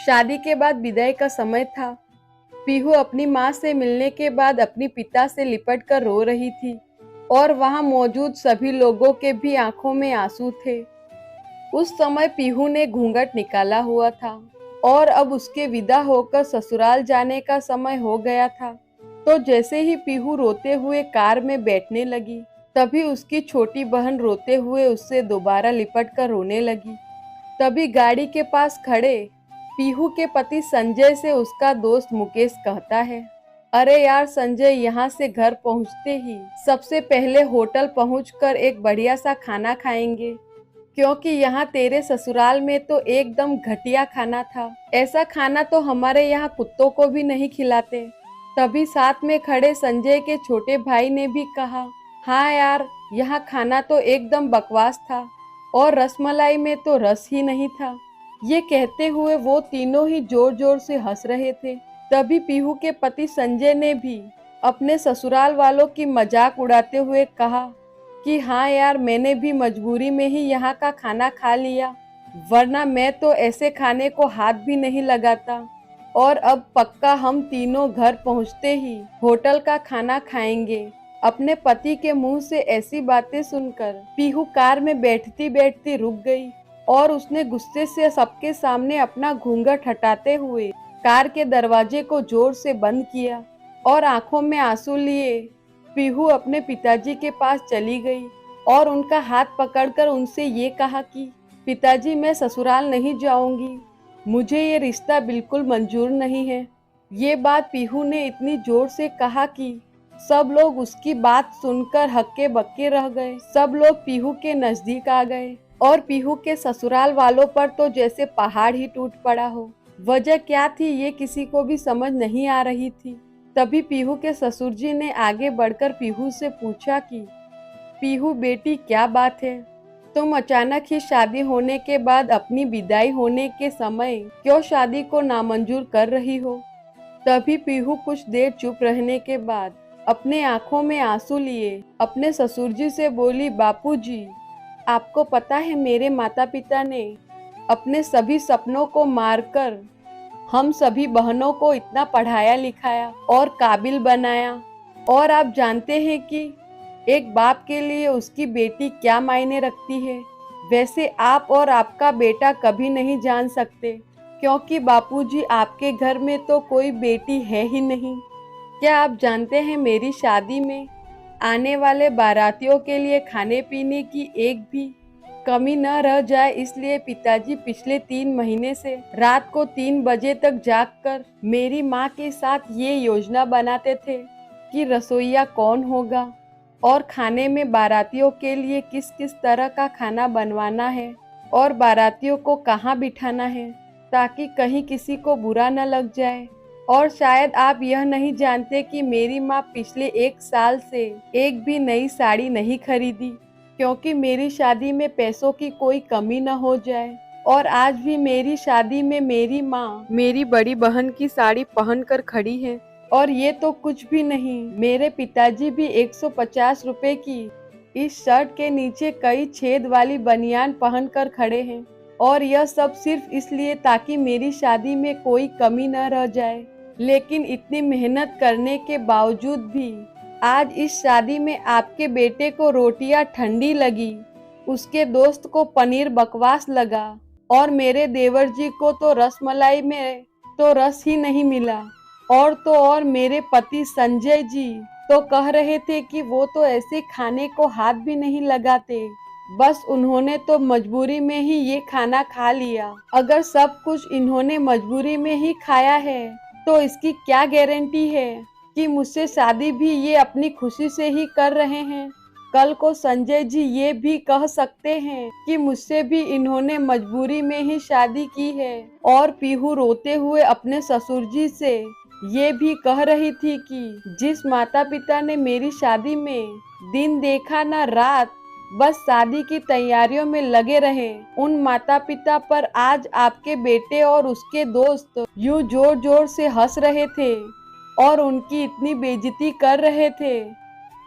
शादी के बाद विदाई का समय था। पीहू अपनी माँ से मिलने के बाद अपनी पिता से लिपट कर रो रही थी और वहाँ मौजूद सभी लोगों के भी आंखों में आंसू थे। उस समय पीहू ने घूंघट निकाला हुआ था और अब उसके विदा होकर ससुराल जाने का समय हो गया था। तो जैसे ही पीहू रोते हुए कार में बैठने लगी, तभी उसकी छोटी बहन रोते हुए उससे दोबारा लिपट कर रोने लगी। तभी गाड़ी के पास खड़े पीहू के पति संजय से उसका दोस्त मुकेश कहता है, अरे यार संजय, यहाँ से घर पहुँचते ही सबसे पहले होटल पहुँचकर एक बढ़िया सा खाना खाएंगे, क्योंकि यहाँ तेरे ससुराल में तो एकदम घटिया खाना था। ऐसा खाना तो हमारे यहाँ कुत्तों को भी नहीं खिलाते। तभी साथ में खड़े संजय के छोटे भाई ने भी कहा, हाँ यार, यहाँ खाना तो एकदम बकवास था और रसमलाई में तो रस ही नहीं था। ये कहते हुए वो तीनों ही जोर जोर से हंस रहे थे। तभी पीहू के पति संजय ने भी अपने ससुराल वालों की मजाक उड़ाते हुए कहा कि हाँ यार, मैंने भी मजबूरी में ही यहाँ का खाना खा लिया, वरना मैं तो ऐसे खाने को हाथ भी नहीं लगाता। और अब पक्का हम तीनों घर पहुँचते ही होटल का खाना खाएंगे। अपने पति के मुंह से ऐसी बातें सुनकर पीहू कार में बैठती बैठती रुक गई और उसने गुस्से से सबके सामने अपना घूंघट हटाते हुए कार के दरवाजे को जोर से बंद किया और आंखों में आंसू लिए पीहू अपने पिताजी के पास चली गई और उनका हाथ पकड़कर उनसे ये कहा कि पिताजी, मैं ससुराल नहीं जाऊंगी, मुझे ये रिश्ता बिल्कुल मंजूर नहीं है। ये बात पीहू ने इतनी जोर से कहा कि सब लोग उसकी बात सुनकर हक्के बक्के रह गए। सब लोग पीहू के नजदीक आ गए और पीहू के ससुराल वालों पर तो जैसे पहाड़ ही टूट पड़ा हो। वजह क्या थी ये किसी को भी समझ नहीं आ रही थी। तभी पीहू के ससुर जी ने आगे बढ़कर पीहू से पूछा कि पीहू बेटी, क्या बात है, तुम अचानक ही शादी होने के बाद अपनी विदाई होने के समय क्यों शादी को नामंजूर कर रही हो। तभी पीहू कुछ देर चुप रहने के बाद अपने आंखों में आंसू लिए अपने ससुर जी से बोली, बापूजी, आपको पता है मेरे माता पिता ने अपने सभी सपनों को मारकर हम सभी बहनों को इतना पढ़ाया लिखाया और काबिल बनाया, और आप जानते हैं कि एक बाप के लिए उसकी बेटी क्या मायने रखती है। वैसे आप और आपका बेटा कभी नहीं जान सकते, क्योंकि बापूजी आपके घर में तो कोई बेटी है ही नहीं। क्या आप जानते हैं मेरी शादी में आने वाले बारातियों के लिए खाने पीने की एक भी कमी न रह जाए, इसलिए पिताजी पिछले 3 महीने से रात को 3 बजे तक जागकर मेरी माँ के साथ ये योजना बनाते थे कि रसोइया कौन होगा और खाने में बारातियों के लिए किस किस तरह का खाना बनवाना है और बारातियों को कहाँ बिठाना है, ताकि कहीं किसी को बुरा न लग जाए। और शायद आप यह नहीं जानते कि मेरी माँ पिछले 1 साल से एक भी नई साड़ी नहीं खरीदी, क्योंकि मेरी शादी में पैसों की कोई कमी न हो जाए। और आज भी मेरी शादी में मेरी माँ मेरी बड़ी बहन की साड़ी पहनकर खड़ी है। और ये तो कुछ भी नहीं, मेरे पिताजी भी 150 रुपए की इस शर्ट के नीचे कई छेद वाली बनियान पहनकर खड़े हैं। और यह सब सिर्फ इसलिए ताकि मेरी शादी में कोई कमी न रह जाए। लेकिन इतनी मेहनत करने के बावजूद भी आज इस शादी में आपके बेटे को रोटियां ठंडी लगी, उसके दोस्त को पनीर बकवास लगा और मेरे देवर जी को तो रसमलाई में तो रस ही नहीं मिला। और तो और मेरे पति संजय जी तो कह रहे थे कि वो तो ऐसे खाने को हाथ भी नहीं लगाते, बस उन्होंने तो मजबूरी में ही ये खाना खा लिया। अगर सब कुछ इन्होंने मजबूरी में ही खाया है तो इसकी क्या गारंटी है कि मुझसे शादी भी ये अपनी खुशी से ही कर रहे हैं। कल को संजय जी ये भी कह सकते हैं कि मुझसे भी इन्होंने मजबूरी में ही शादी की है। और पीहू रोते हुए अपने ससुर जी से ये भी कह रही थी कि जिस माता पिता ने मेरी शादी में दिन देखा न रात, बस शादी की तैयारियों में लगे रहे, उन माता पिता पर आज आपके बेटे और उसके दोस्त यूं जोर जोर से हंस रहे थे और उनकी इतनी बेइज्जती कर रहे थे।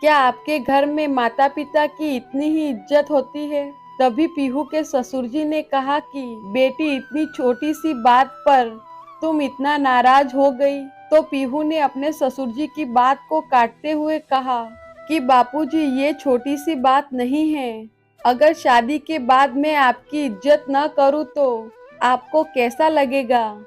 क्या आपके घर में माता पिता की इतनी ही इज्जत होती है? तभी पीहू के ससुर जी ने कहा कि बेटी, इतनी छोटी सी बात पर तुम इतना नाराज हो गई। तो पीहू ने अपने ससुर जी की बात को काटते हुए कहा कि बापूजी, ये छोटी सी बात नहीं है। अगर शादी के बाद मैं आपकी इज्जत न करूं तो आपको कैसा लगेगा।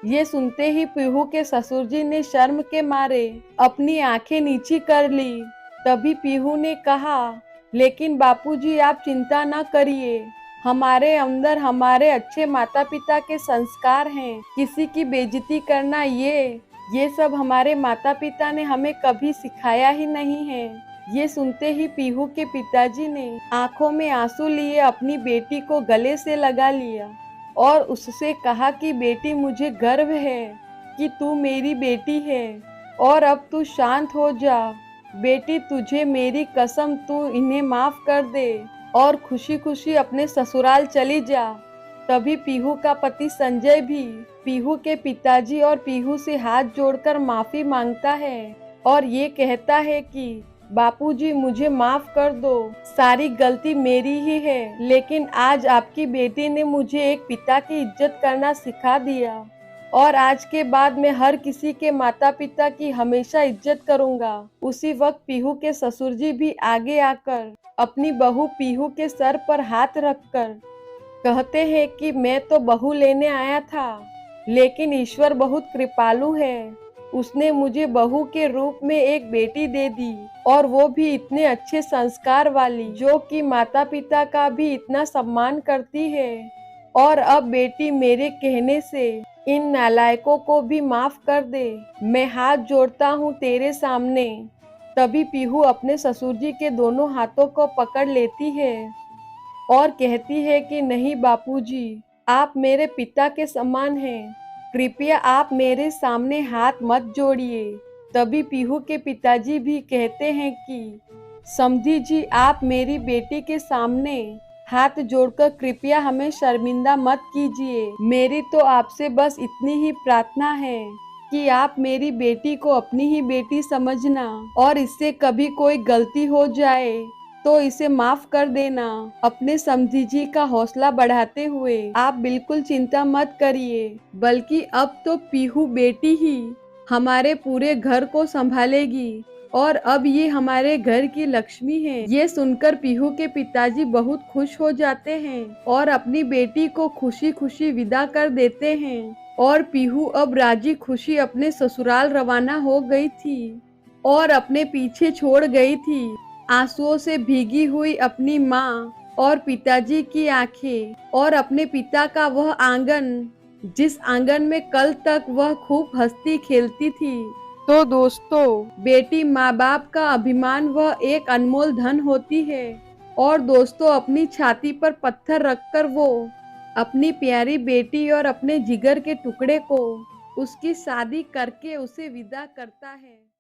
ये सुनते ही पीहू के ससुर जी ने शर्म के मारे अपनी आंखें नीची कर ली। तभी पीहू ने कहा, लेकिन बापूजी आप चिंता न करिए, हमारे अंदर हमारे अच्छे माता पिता के संस्कार हैं। किसी की बेइज्जती करना ये सब हमारे माता पिता ने हमें कभी सिखाया ही नहीं है। ये सुनते ही पीहू के पिताजी ने आंखों में आंसू लिए अपनी बेटी को गले से लगा लिया और उससे कहा कि बेटी, मुझे गर्व है कि तू मेरी बेटी है और अब तू शांत हो जा। बेटी, तुझे मेरी कसम, तू इन्हें माफ कर दे और खुशी खुशी अपने ससुराल चली जा। तभी पीहू का पति संजय भी पीहू के पिताजी और पीहू से हाथ जोड़कर माफी मांगता है और ये कहता है कि बापूजी, मुझे माफ कर दो, सारी गलती मेरी ही है, लेकिन आज आपकी बेटी ने मुझे एक पिता की इज्जत करना सिखा दिया और आज के बाद मैं हर किसी के माता पिता की हमेशा इज्जत करूंगा। उसी वक्त पीहू के ससुर जी भी आगे आकर अपनी बहू पीहू के सर पर हाथ रखकर कहते हैं कि मैं तो बहू लेने आया था, लेकिन ईश्वर बहुत कृपालु है। उसने मुझे बहू के रूप में एक बेटी दे दी और वो भी इतने अच्छे संस्कार वाली, जो कि माता पिता का भी इतना सम्मान करती है। और अब बेटी, मेरे कहने से इन नालायकों को भी माफ कर दे, मैं हाथ जोड़ता हूँ तेरे सामने। तभी पीहू अपने ससुर जी के दोनों हाथों को पकड़ लेती है और कहती है कि नहीं बापूजी, आप मेरे पिता के समान हैं, कृपया आप मेरे सामने हाथ मत जोड़िए। तभी पीहू के पिताजी भी कहते हैं कि समधी जी, आप मेरी बेटी के सामने हाथ जोड़कर कृपया हमें शर्मिंदा मत कीजिए। मेरी तो आपसे बस इतनी ही प्रार्थना है कि आप मेरी बेटी को अपनी ही बेटी समझना और इससे कभी कोई गलती हो जाए तो इसे माफ कर देना। अपने समधी जी का हौसला बढ़ाते हुए आप बिल्कुल चिंता मत करिए, बल्कि अब तो पीहू बेटी ही हमारे पूरे घर को संभालेगी और अब ये हमारे घर की लक्ष्मी है। ये सुनकर पीहू के पिताजी बहुत खुश हो जाते हैं और अपनी बेटी को खुशी खुशी विदा कर देते हैं और पीहू अब राजी खुशी अपने ससुराल रवाना हो गई थी और अपने पीछे छोड़ गई थी आंसुओं से भीगी हुई अपनी माँ और पिताजी की आंखें और अपने पिता का वह आंगन, जिस आंगन में कल तक वह खूब हंसती खेलती थी। तो दोस्तों, बेटी माँ बाप का अभिमान वह एक अनमोल धन होती है और दोस्तों, अपनी छाती पर पत्थर रखकर वो अपनी प्यारी बेटी और अपने जिगर के टुकड़े को उसकी शादी करके उसे विदा करता है।